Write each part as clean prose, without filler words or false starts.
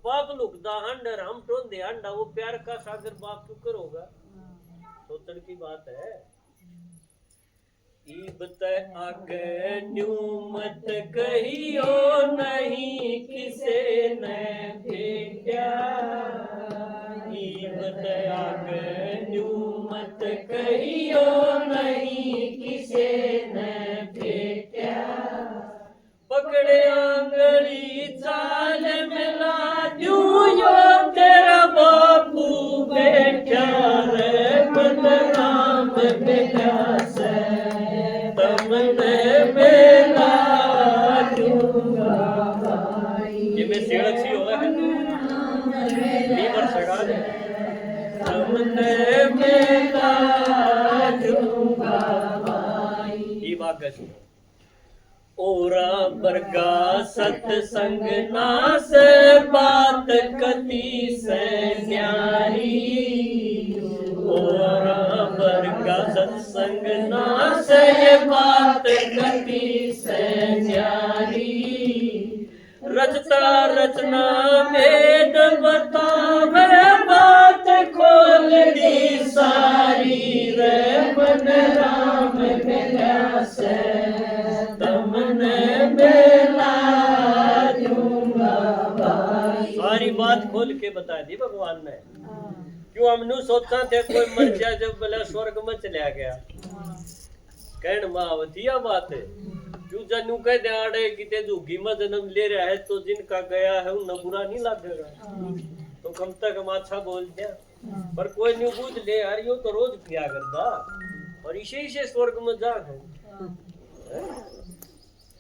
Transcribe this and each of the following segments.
पाप लुकदा हंडर हम टोंदे अंडा, वो प्यार का सागर बाप क्यों करोगा? सोचने की बात है। इबत आगे न्यू मत कहियो नहीं किसे ने भेटा, इबत आगे न्यू मत कहियो नहीं किसे ने भेटा, पकड़े आंगली चाल मिला दूं यो तेरा बापू बेटा रे बदनाम बेटा से तमने बेला दूंगा भाई। ये मैं सेड़क सी होगा है नहीं मर सका तमने बेला दूंगा भाई। ये बात कैसी ओरा बरगा सत्संग ना से बात कती से न्यारी, ओरा बरगा सत्संग ना से बात कती से न्यारी, रचता रचना वेद बतावे बात खोल दी सारी रे मन राम मिला से तमने बेला दूंगा भाई। सारी बात खोल के बता दी भगवान ने। क्यों हमने सोचा थे कोई मर जाए जब बोला स्वर्ग में चला गया, कहन महावतिया बात है। क्यों जानू कह दे आड़े किते झुग्गी में जन्म ले रहा है तो जिनका गया है उन्हें बुरा नहीं लगेगा, तो कम तक हम अच्छा बोल दिया। पर कोई नहीं बूझ ले यार, यो तो रोज किया करता और इसे स्वर्ग में जा है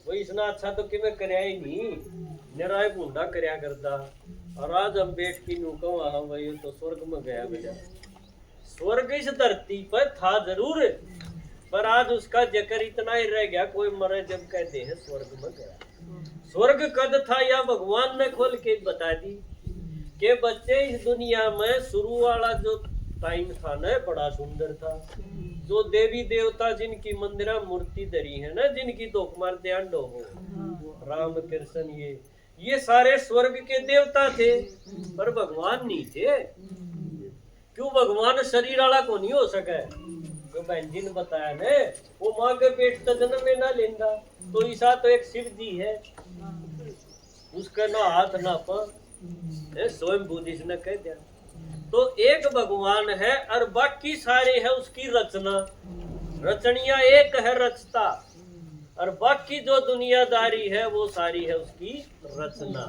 कोई इतना अच्छा तो कि मैं करया ही नहीं, निराय भूडा करया करता। और आज हम बैठ की नू कहूँ भाई तो स्वर्ग में गया बेटा। स्वर्ग इस धरती पर था जरूर, पर आज उसका जिक्र इतना ही रह गया कोई मरे जब कहते हैं स्वर्ग में गया। स्वर्ग कद था या भगवान ने खोल के बता दी कि बच्चे इस दुनिया में शुरू वाला जो टाइम था ना बड़ा सुंदर था। जो देवी देवता जिनकी मंदिरा मूर्ति धरी है ना, जिनकी धोख मार ध्यान हो राम कृष्ण ये सारे स्वर्ग के देवता थे, पर भगवान नहीं थे। क्यों भगवान शरीर वाला को नहीं हो सके? जो बहन जी ने बताया ने वो माँ के पेट का जन्म में ना लेंदा, तो ईसा तो एक शिव जी है, उसका ना हाथ ना पांव, स्वयं बुद्धिस्ट ने कह दिया। तो एक भगवान है और बाकी सारे है उसकी रचना। रचनिया एक है रचता, और बाकी जो दुनियादारी है वो सारी है उसकी रचना।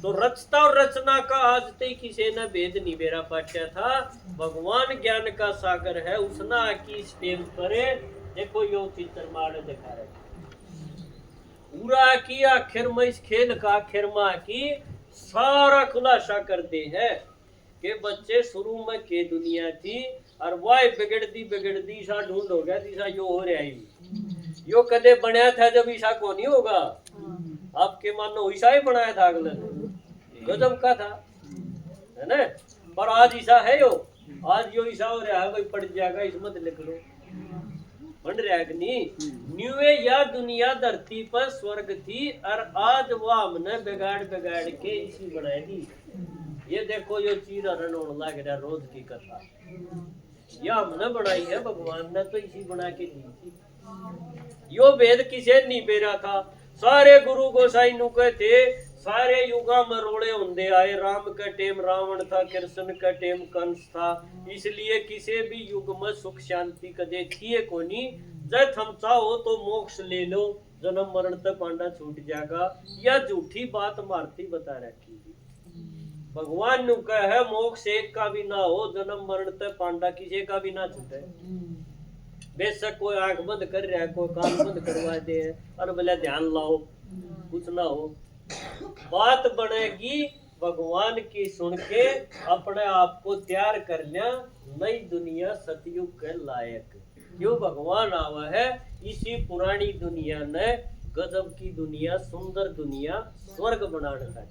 तो रचता और रचना का आज तक किसी ने भेद नहीं बेरा पाया था। भगवान ज्ञान का सागर है, उसना की स्टेम करे देखो यो चित्र मार दिखा रहे पूरा की आखिर में इस खेल का आखिर में की सारा खुलासा करते हैं कि बच्चे शुरू में के दुनिया थी और वाह बिगड़ती सा ढूंढ हो गया तीसा यो हो रहा है। यो कदे बनाया था जब ईसा को नहीं होगा, आपके मानो ईसा ही बनाया था अगले गजब का था है ना। पर आज ईसा है यो, आज यो ईसा हो रहा है भाई पड़ जाएगा इसमें लिख लो बन रहा है कि नहीं। न्यूए या दुनिया धरती पर स्वर्ग थी और आज वो हमने बिगाड़ के इसी बनाई दी। ये देखो यो चीरा रन होने लग रहा रोज की कथा, यह हमने बनाई है, भगवान ने तो इसी बना के दी थी। यो भेद किसे नहीं बेरा था। सारे गुरु गोसाई नु कहते सारे युगा में रोड़े होंदे आए। राम का टेम रावण था, कृष्ण का टेम कंस था, इसलिए किसी भी युग में सुख शांति कदे थिए कोनी। जब हम चाहो तो मोक्ष ले लो, जन्म मरण तक पांडा छूट जाएगा, या झूठी बात मारती बता रखी। भगवान नु कहे मोक्ष एक का भी ना हो, जन्म मरण तक पांडा किसी का भी ना छूटे। बेशक कोई आंख बंद कर रहा है, कोई कान बंद करवा दे और बोले ध्यान लाओ, कुछ ना हो। बात बनेगी भगवान की सुन के अपने आप को तैयार कर लिया नई दुनिया सतयुग के लायक। क्यों भगवान आवा है इसी पुरानी दुनिया ने गजब की दुनिया, सुंदर दुनिया, स्वर्ग बनाने का।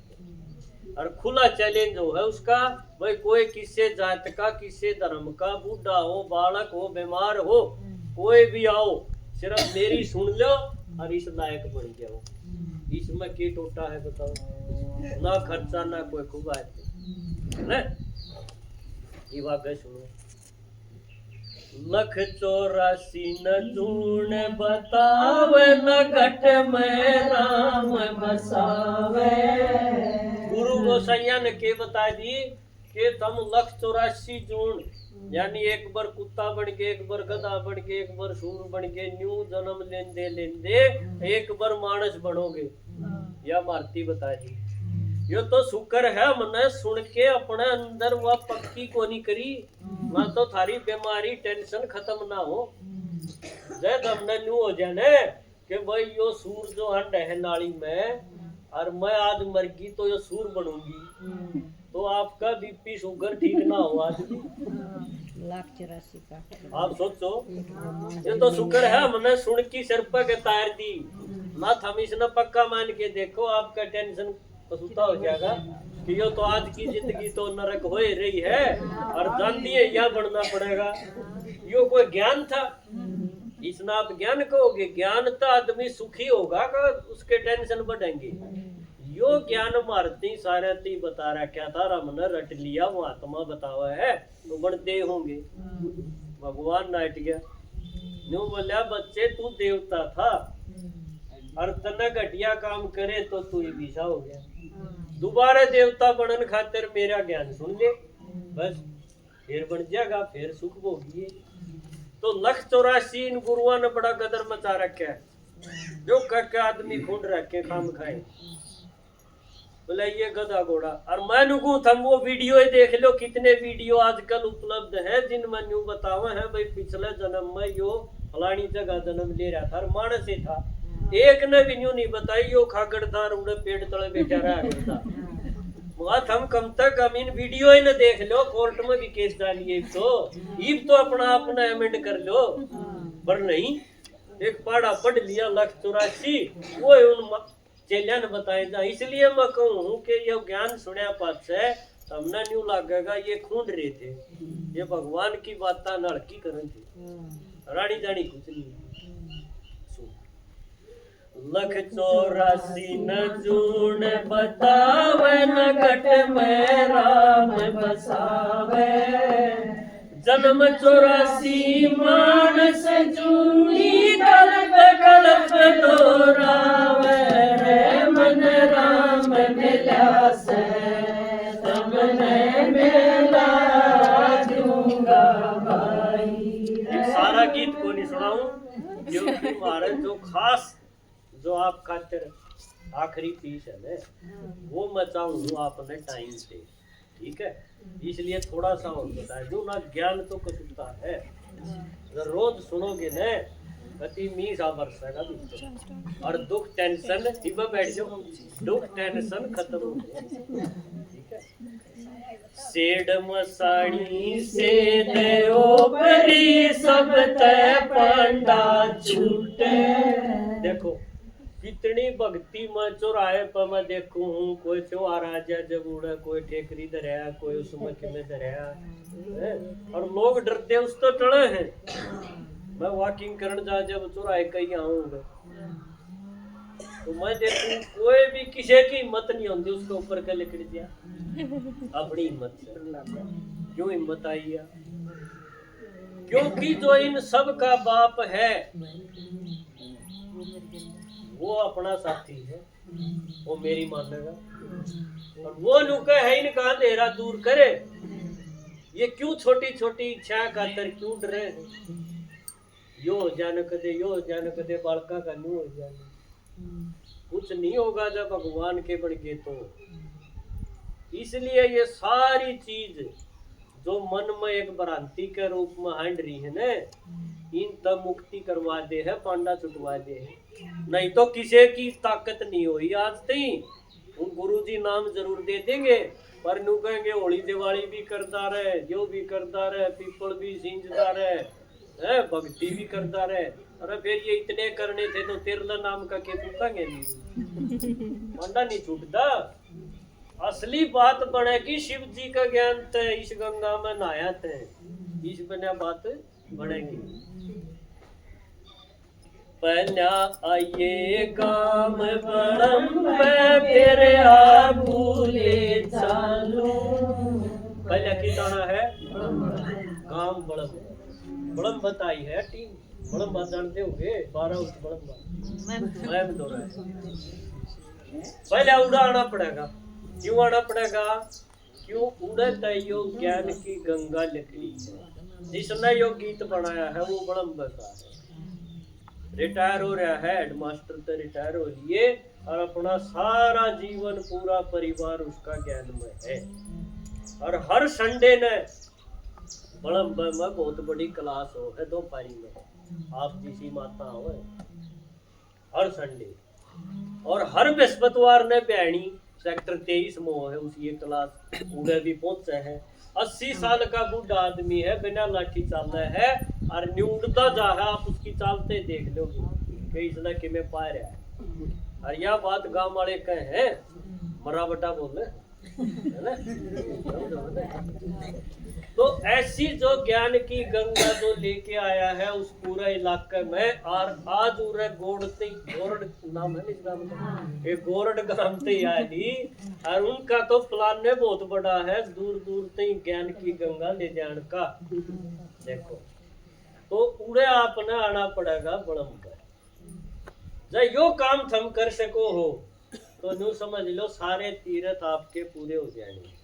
और खुला चैलेंज हो है उसका, भाई कोई किसी जात का, किसी धर्म का, बूढ़ा हो, बालक हो, बीमार हो, कोई भी आओ, सिर्फ मेरी सुन लो और इस लायक बन जाओ। इसमें की टोटा है बताओ, ना खर्चा ना कोई खुबात है। ये बात सुनो, लख 84 न चूण बतावे, न घट में राम बसावे। गुरु गोसाइया ने के बता दी कि तुम लख 84 जून यानी एक बार कुत्ता बन के, एक बार गधा बन के, एक बार सूर बन के न्यू जन्म लेंदे लेंदे एक बार मानस बनोगे। या मारती बता दी, यो तो शुक्र है मैंने सुन के अपने अंदर वह पक्की को नहीं करी, ना तो थारी बीमारी टेंशन खत्म ना हो। जय हमने न्यू हो जाने कि भाई यो सूर जो हंड है नाली में, और मैं आज मर गई तो यो सूर बनूंगी, तो आपका बीपी शुगर ठीक ना हो आज भी। लाख 84 का आप सोचो, ये तो शुक्र है हमने सुन की सिर पर तार दी ना, हम इसने पक्का मान के देखो आपका टेंशन पसूता हो जाएगा कि यो तो आज की जिंदगी तो नरक हो ही रही है और जान दिए या बढ़ना पड़ेगा। यो कोई ज्ञान था, इसना आप ज्ञान कहोगे, ज्ञान तो आदमी सुखी होगा का उसके टेंशन बढ़ेंगे। यो ज्ञान मारती सारे ती बता रहा क्या था, हमने रट लिया वो आत्मा बतावा है तो बढ़ते होंगे। भगवान नाट गया, न्यू बोलिया बच्चे तू देवता था और तने घटिया काम करे तो तू ही विषा हो गया, दोबारा देवता बनन खातिर मेरा ज्ञान सुन ले, बस फिर बन जाएगा, फिर सुख भोगिए। तो लख 84 इन गुरुआ ने बड़ा गदर मचा रखा है, जो कह आदमी खुंड रखे काम खाए। बोले ये गधा घोड़ा, और मैं नुकू थम वो वीडियो ही देख लो, कितने वीडियो आजकल उपलब्ध है जिनमें न्यू बतावा है भाई पिछले जन्म में यो फलानी जगह जन्म ले रहा था और मानस ही था। एक ने भी न्यू नहीं बताई यो खागड़ था उड़े पेड़ तले बैठा रहा करता। बात हम कम तक हम इन वीडियो ही न देख लो, कोर्ट में भी केस डालिए तो अपना अमेंड कर लो, पर नहीं एक पाड़ा पढ़ लिया लख 84 वो उन चेलिया ने बताए जा। इसलिए मैं कहूँ कि ये ज्ञान सुनया पास है हमने न्यू लगेगा ये खूंड रहे थे, ये भगवान की बात नड़की करन थी, रानी जानी कुछ नहीं। लख 84 न जून बतावे, न घट में राम बसावे, जन्म 84 मानस जूनी कल्प कल्प दोहरावे, रे मन राम मिला से तुमने मिला दूंगा भाई। सारा गीत को नहीं सुनाऊं क्योंकि हमारे जो खास जो आप खातिर आखिरी पीस है ना वो मैं चाहूँ आपने टाइम से, ठीक है, इसलिए थोड़ा सा और बता दूं ना, ज्ञान तो कसूता है, अगर रोज सुनोगे न गति मीसा बरसेगा और दुख टेंशन इब बैठ जाओ, दुख टेंशन खत्म हो गया, ठीक है। सेड मसाणी से देओ परी सब तय पंडा छूटे। देखो कितनी भक्ति में चौराहे पर मैं देखूं, कोई चौहारा जब उड़ा, कोई ठेकरी दरिया, कोई उसमें किमें दरिया, और लोग डरते उस तो टड़े हैं। मैं वॉकिंग करने जा जब चौराहे कहीं आऊंगा तो मैं देखूं कोई भी किसी की हिम्मत नहीं होती उसके ऊपर के लिख दिया अपनी हिम्मत से। क्यों हिम्मत आई है? क्योंकि जो इन सब का बाप है वो अपना साथी है, वो मेरी मानेगा, और वो नुका है इनका अंधेरा दूर करे। ये क्यों छोटी छोटी इच्छा खातर क्यों डरे? यो जान कदे, यो जान कदे बालका का न्यू हो जाने, कुछ नहीं होगा जब भगवान के बन गए तो। इसलिए ये सारी चीज जो मन में एक भ्रांति के रूप में हंड रही है न, इन तब मुक्ति करवा दे है, पांडा छुटवा दे है। नहीं तो किसी की ताकत नहीं हुई आज तक। उन गुरुजी नाम जरूर दे देंगे पर नू कहेंगे होली दिवाली भी करता रहे, जो भी करता रहे, पीपल भी सींचता रहे, भक्ति भी करता रहे। अरे फिर ये इतने करने थे तो तिरला नाम का के टूटेंगे नहीं, पांडा नहीं छूटता। असली बात बनेगी शिव जी का ज्ञान थे, इस गंगा में नहाया थे, इस बना बात बढ़ेगी। पहला आइए काम बड़म मैं फिर आगू ले चालू। पहला की ताना है काम बड़म। बड़म बताई है टीम। बड़म बात जानते होगे 12 उस बड़म बात मैं दो रहा है। पहले उड़ा आना पड़ेगा। क्यों आना पड़ेगा? क्यों? उड़े तैयो ज्ञान की गंगा निकली है। जिसने यो गीत बनाया है वो बड़म बता है। रिटायर हो रहा है, हेडमास्टर तो रिटायर हो लिए और अपना सारा जीवन पूरा परिवार उसका ज्ञान में है। और हर संडे ने बड़म में बहुत बड़ी क्लास हो है दोपहरी में। आप जिसी माता हो हर संडे। और हर बृहस्पतिवार ने बहनी सेक्टर 23 में है उसी क्लास उन्हें भी पहुंचे हैं। 80 साल का बूढ़ा आदमी है, बिना लाठी चल रहा है और न्यूड़ता जा रहा है। आप उसकी चालते देख लोगे कि इसने कि में पा रहा है। और यह बात गांव वाले कहे हैं मरा बटा बोले है ना। तो ऐसी जो ज्ञान की गंगा जो लेके आया है उस पूरे इलाके में। और आज उरे गोड़ते गोरड नाम है इस गांव में, ये गोरड गांव ते आली। और उनका तो प्लान ने बहुत बड़ा है, दूर दूर तक ज्ञान की गंगा ले जाने का। देखो तो उड़े आपने आना पड़ेगा बड़म पर। जब यो काम थम कर सको हो तो न्यू समझ लो सारे तीर्थ आपके पूरे हो जाएंगे।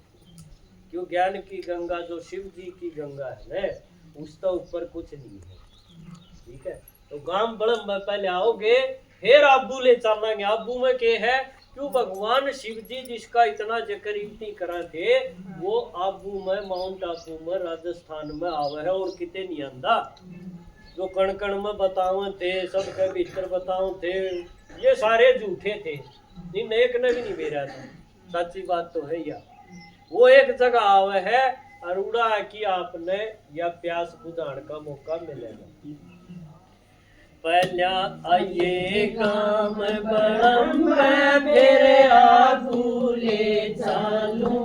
क्यों? ज्ञान की गंगा जो शिव जी की गंगा है ना उसका ऊपर कुछ नहीं है। ठीक है, तो गांव बड़म में पहले आओगे फिर आबू ले चलेंगे। आबू में क्या है? क्यों? भगवान शिव जी जिसका इतना जिक्र इतनी करा थे वो आबू में माउंट आबू में राजस्थान में आवे है और कितने नहीं आंदा। जो कण कण में बताओ थे सबके भीतर बताओ थे ये सारे झूठे थे। इन एक ने भी नहीं बेरा था। सच्ची बात तो है यार। वो एक जगह आवे है और उड़ा कि आपने या प्यास बुझाने का मौका मिलेगा। पहला आइए काम बड़म मैं फिर आगू ले चालू।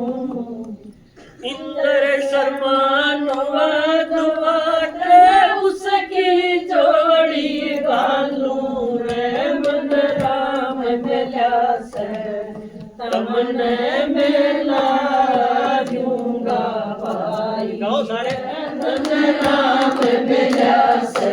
इंद्र शर्मा नुआ दुआ के उसकी जोड़ी गालू रे मन राम मिला से तमने मिला दूंगा भाई। गाओ सारे मन राम मिला से